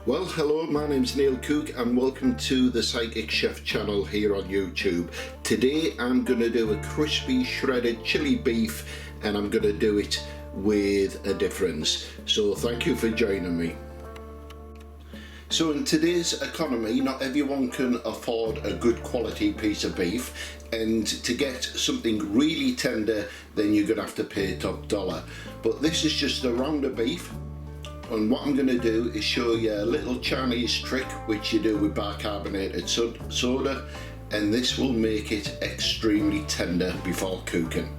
Well, hello, my name's Neil Cook and welcome to the Psychic Chef channel here on YouTube. Today I'm going to do a crispy shredded chili beef and I'm going to do it with a difference. So thank you for joining me. So in today's economy, not everyone can afford a good quality piece of beef, and to get something really tender then you're going to have to pay top dollar. But this is just a rounder beef. And what I'm going to do is show you a little Chinese trick which you do with barcabinated soda, and this will make it extremely tender before cooking.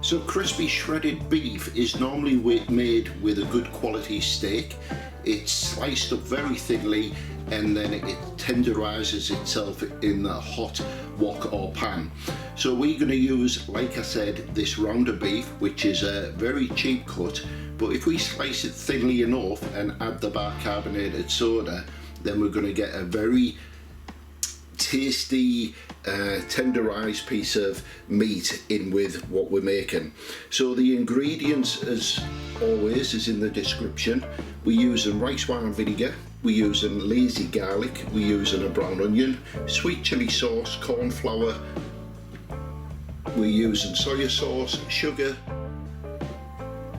So crispy shredded beef is normally made with a good quality steak. It's sliced up very thinly and then it tenderizes itself in a hot wok or pan. So we're going to use, like I said, this rounder beef, which is a very cheap cut. But if we slice it thinly enough and add the barcabinated soda, then we're going to get a very tasty, tenderized piece of meat in with what we're making. So the ingredients, as always, is in the description. We're using rice wine vinegar, we're using lazy garlic, we're using a brown onion, sweet chili sauce, corn flour, we're using soy sauce, sugar,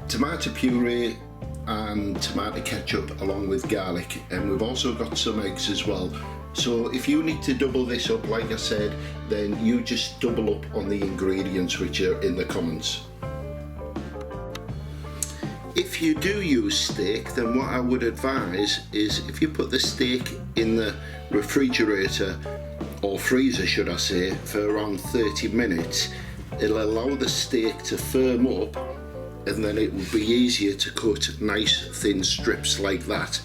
tomato puree and tomato ketchup along with garlic, and we've also got some eggs as well. So if you need to double this up, like I said, then you just double up on the ingredients which are in the comments. If you do use steak, then what I would advise is if you put the steak in the refrigerator or freezer, should I say, for around 30 minutes, it'll allow the steak to firm up, and then it will be easier to cut nice thin strips like that.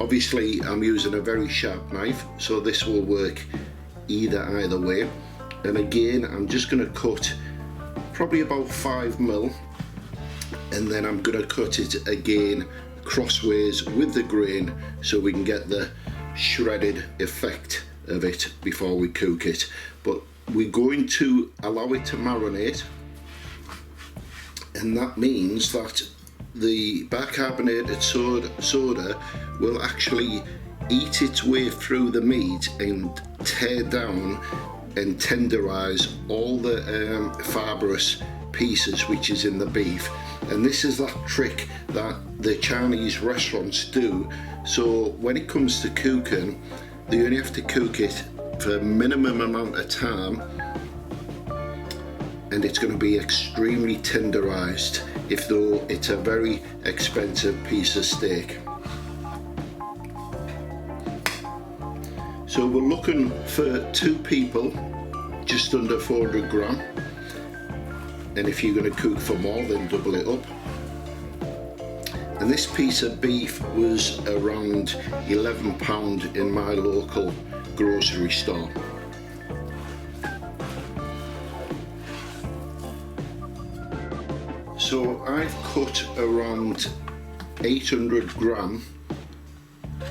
Obviously I'm using a very sharp knife, so this will work either way. And again, I'm just going to cut probably about 5mm, and then I'm going to cut it again crossways with the grain so we can get the shredded effect of it before we cook it. But we're going to allow it to marinate, and that means that the barcabinated soda will actually eat its way through the meat and tear down and tenderize all the fibrous pieces which is in the beef. And this is that trick that the Chinese restaurants do. So when it comes to cooking, they only have to cook it for a minimum amount of time, and it's going to be extremely tenderized, if though it's a very expensive piece of steak. So we're looking for 2 people, just under 400 gram, and if you're going to cook for more, then double it up. And this piece of beef was around £11 in my local grocery store. So I've cut around 800 gram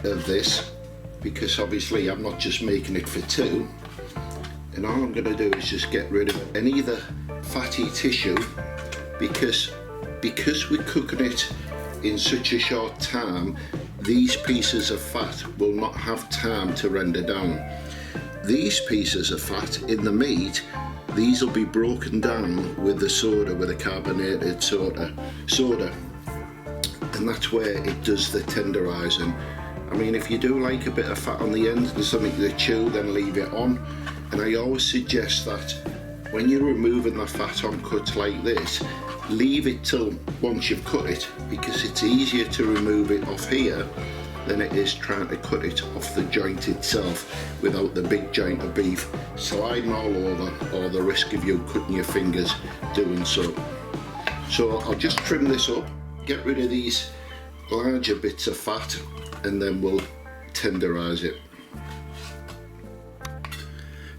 of this, because obviously I'm not just making it for 2, and all I'm going to do is just get rid of any of the fatty tissue, because we're cooking it in such a short time, these pieces of fat will not have time to render down. These pieces of fat in the meat, these will be broken down with the soda, with the carbonated soda, and that's where it does the tenderizing. I mean, if you do like a bit of fat on the end and something to chew, then leave it on. And I always suggest that when you're removing the fat on cuts like this, leave it till once you've cut it, because it's easier to remove it off here than it is trying to cut it off the joint itself without the big joint of beef sliding all over, or the risk of you cutting your fingers doing so. So I'll just trim this up, get rid of these larger bits of fat, and then we'll tenderize it.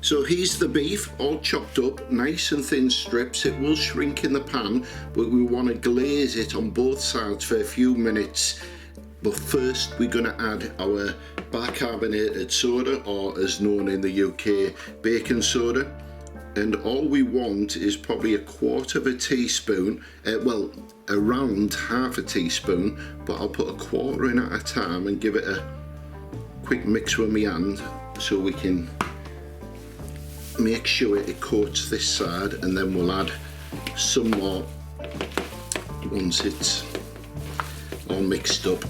So here's the beef all chopped up, nice and thin strips. It will shrink in the pan, but we want to glaze it on both sides for a few minutes. But first we're going to add our barcabinated soda, or as known in the UK, baking soda, And all we want is probably a quarter of a teaspoon, well, around half a teaspoon, but I'll put a quarter in at a time and give it a quick mix with my hand so we can make sure it coats this side, and then we'll add some more once it's all mixed up.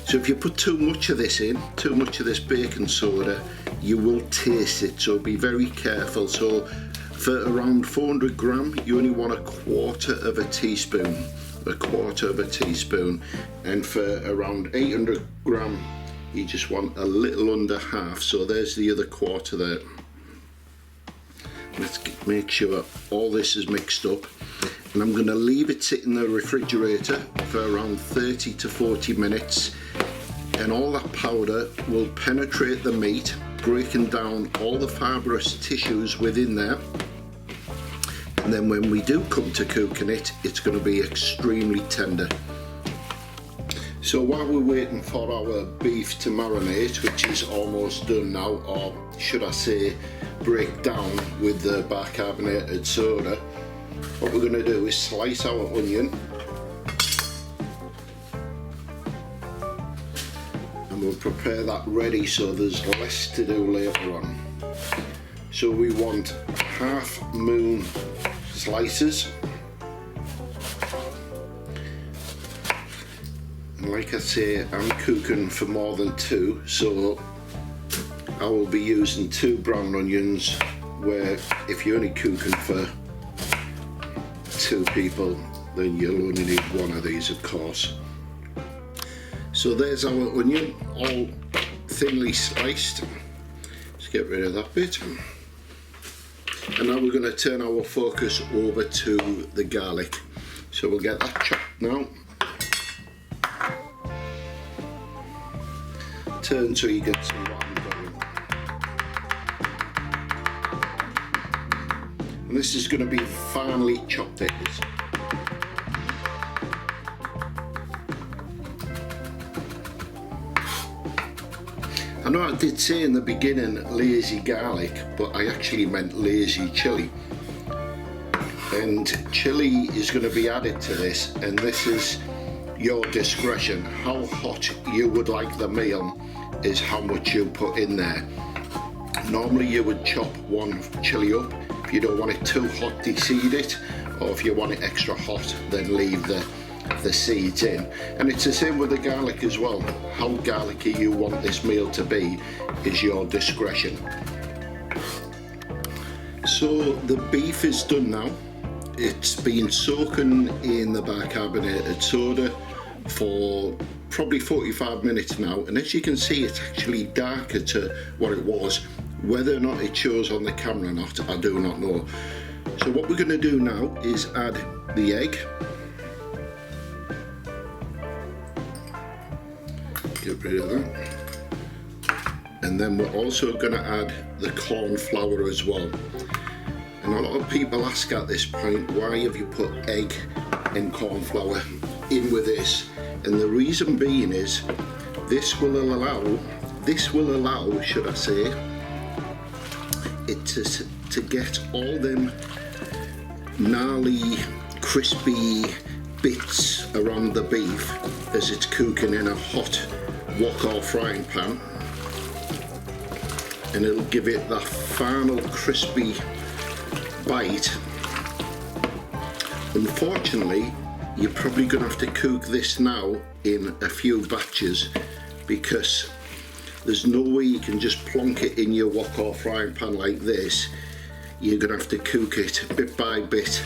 So if you put too much of this in, too much of this baking soda, you will taste it, so be very careful. So for around 400 gram, you only want a quarter of a teaspoon, and for around 800 gram, you just want a little under half. So there's the other quarter there. Let's make sure all this is mixed up, and I'm going to leave it sit in the refrigerator for around 30 to 40 minutes, and all that powder will penetrate the meat, breaking down all the fibrous tissues within there. And then when we do come to cooking it, it's going to be extremely tender. So while we're waiting for our beef to marinate, which is almost done now, or should I say break down with the barcabinated soda, what we're going to do is slice our onion, and we'll prepare that ready so there's less to do later on. So we want half moon slices, and like I say, I'm cooking for more than two, so I will be using 2 brown onions, where if you're only cooking for 2 people, then you'll only need 1 of these, of course. So there's our onion, all thinly sliced. Let's get rid of that bit. And now we're going to turn our focus over to the garlic. So we'll get that chopped now. Turn so you can see what I'm doing. And this is going to be finely chopped, it is. I know I did say in the beginning lazy garlic, but I actually meant lazy chili. And chili is going to be added to this, and this is your discretion. How hot you would like the meal is how much you put in there. Normally you would chop 1 chili up. If you don't want it too hot, deseed it, or if you want it extra hot, then leave the seeds in. And it's the same with the garlic as well. How garlicky you want this meal to be is your discretion. So the beef is done now. It's been soaking in the barcabinated soda for probably 45 minutes now, and as you can see, it's actually darker to what it was. Whether or not it shows on the camera or not, I do not know. So what we're going to do now is add the egg. Get rid of that. And then we're also going to add the cornflour as well. And a lot of people ask at this point, why have you put egg and cornflour in with this? And the reason being is this will allow, should I say, it to get all them gnarly, crispy bits around the beef as it's cooking in a hot wok or frying pan, and it'll give it that final crispy bite. Unfortunately, you're probably going to have to cook this now in a few batches, because there's no way you can just plonk it in your wok or frying pan like this. You're going to have to cook it bit by bit.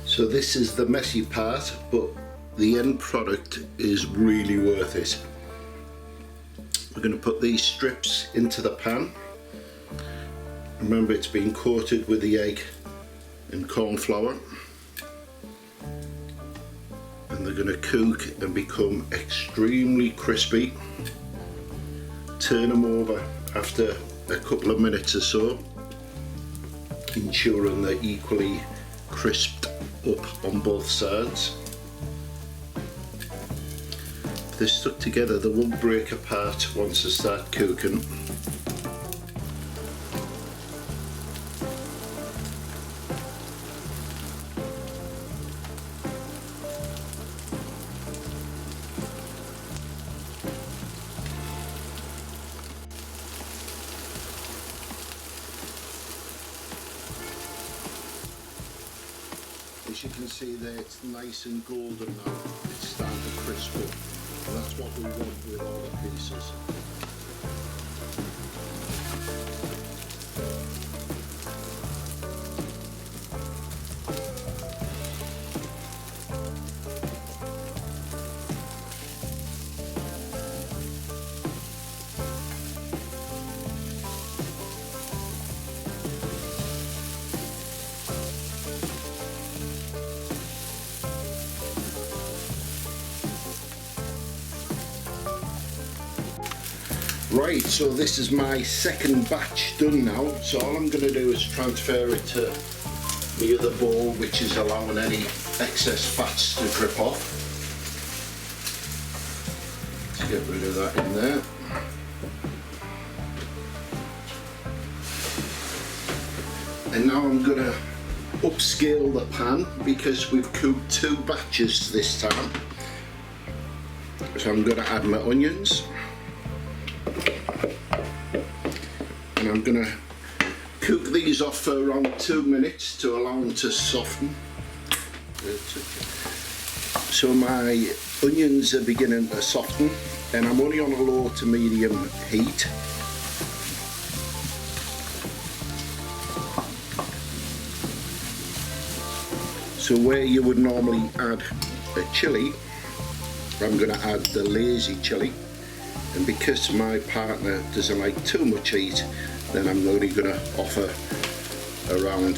So this is the messy part, but the end product is really worth it. We're going to put these strips into the pan. Remember, it's been coated with the egg and cornflour, and they're going to cook and become extremely crispy. Turn them over after a couple of minutes or so, ensuring they're equally crisped up on both sides. If they're stuck together, they won't break apart once they start cooking. As you can see there, it's nice and golden now. It's starting to crisp up. And that's what we want with all the pieces. Right, so this is my second batch done now, so all I'm going to do is transfer it to the other bowl, which is allowing any excess fats to drip off. Let's get rid of that in there. And now I'm going to upscale the pan because we've cooked 2 batches this time. So I'm going to add my onions. And I'm going to cook these off for around 2 minutes to allow them to soften. So my onions are beginning to soften, and I'm only on a low to medium heat. So where you would normally add a chilli, I'm going to add the lazy chilli. And because my partner doesn't like too much heat, then I'm only going to offer around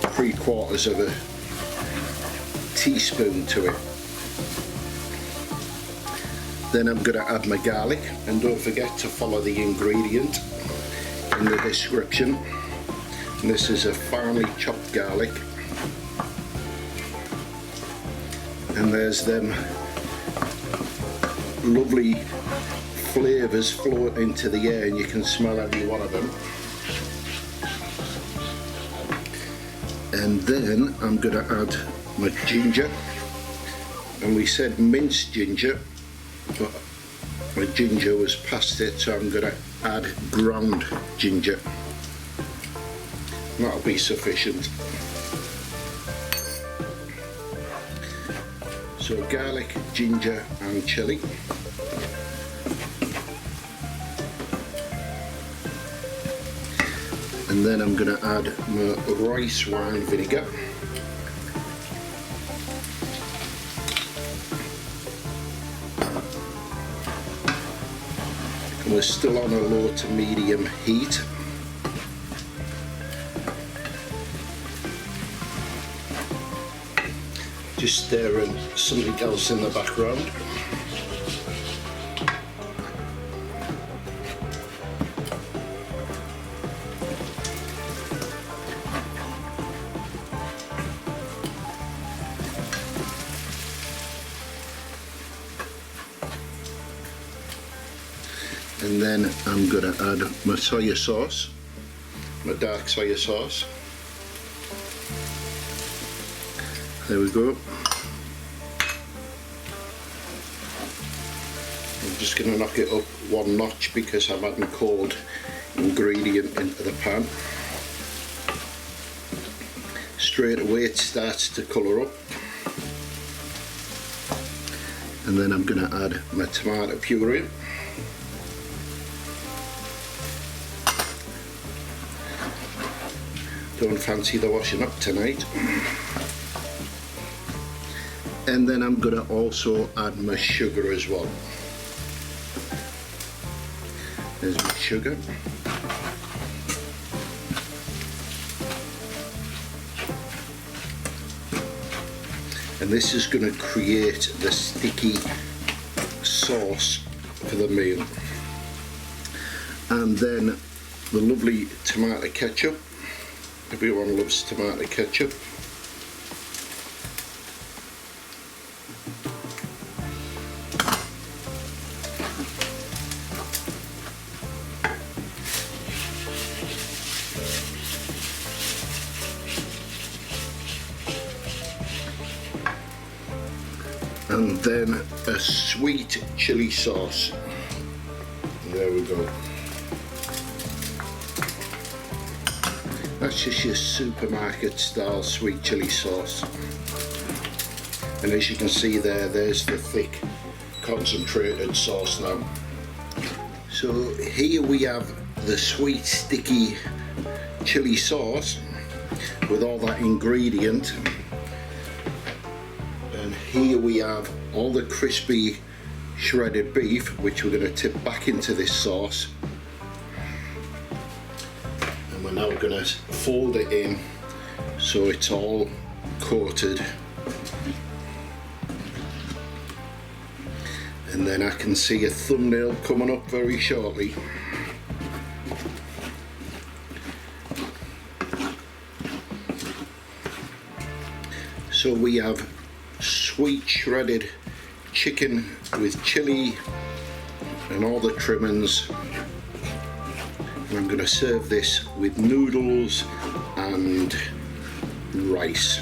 3/4 of a teaspoon to it. Then I'm going to add my garlic, and don't forget to follow the ingredient in the description. And this is a finely chopped garlic, and there's them lovely flavours float into the air, and you can smell every one of them. And then I'm going to add my ginger, and we said minced ginger, but my ginger was past it, so I'm going to add ground ginger. That'll be sufficient. So garlic, ginger and chilli. And then I'm going to add my rice wine vinegar. And we're still on a low to medium heat. Just stirring something else in the background. And then I'm going to add my soya sauce, my dark soya sauce. There we go. I'm just going to knock it up 1 notch because I'm adding cold ingredient into the pan. Straight away it starts to colour up. And then I'm going to add my tomato puree. Don't fancy the washing up tonight. And then I'm going to also add my sugar as well. There's my sugar. And this is going to create the sticky sauce for the meal. And then the lovely tomato ketchup. Everyone loves tomato ketchup. And then a sweet chili sauce. There we go. That's just your supermarket style sweet chili sauce. And as you can see there's the thick concentrated sauce now. So here we have the sweet sticky chili sauce with all that ingredient, and here we have all the crispy shredded beef, which we're going to tip back into this sauce, and we're now going to fold it in so it's all coated. And then I can see a thumbnail coming up very shortly. So we have sweet shredded chicken with chili and all the trimmings. And I'm going to serve this with noodles and rice.